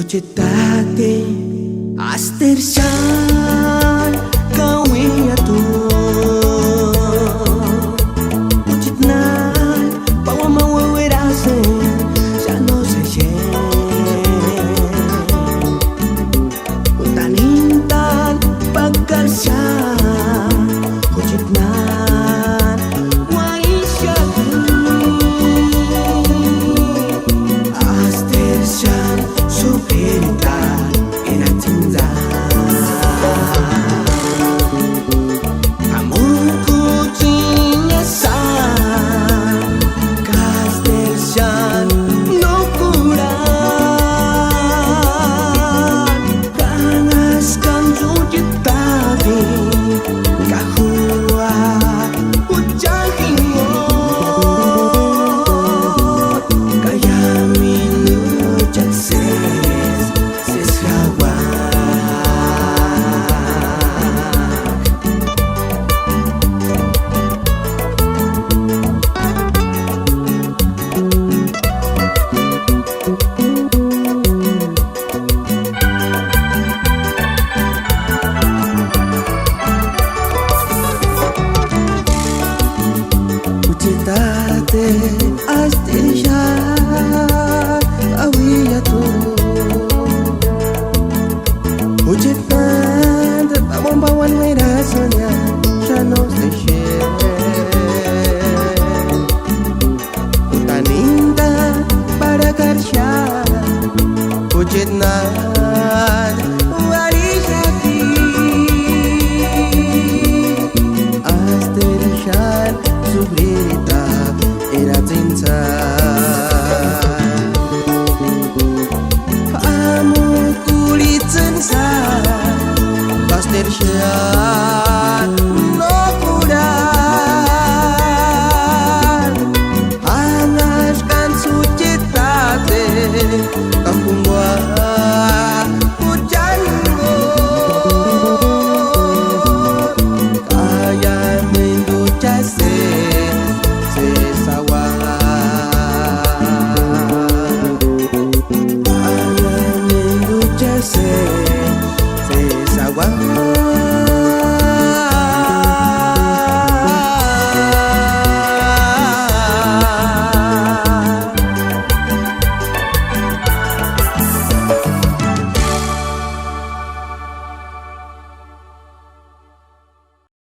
Kucitate astirsan kawiyatu Kucitnan bawa mawawirasan Sano sa siya Utanintan pagkarsan Kucitnan waisyatu Astirsan supirita inatinza Amuku cinyasan Kastirsan nukuran Kangaskan sujitati kahua ucahingot Kaya minujak Kucitate astirsan kawiyatu Kucitan terbawan-bawan wirasanya Sano station Utaninda pada karsya Kucitnan warisati Astirsan subrita inatinta Amu kulit sensa Pastirsan nokudan Hangaskan sucitate Kampung buah hujan Kaya mendu case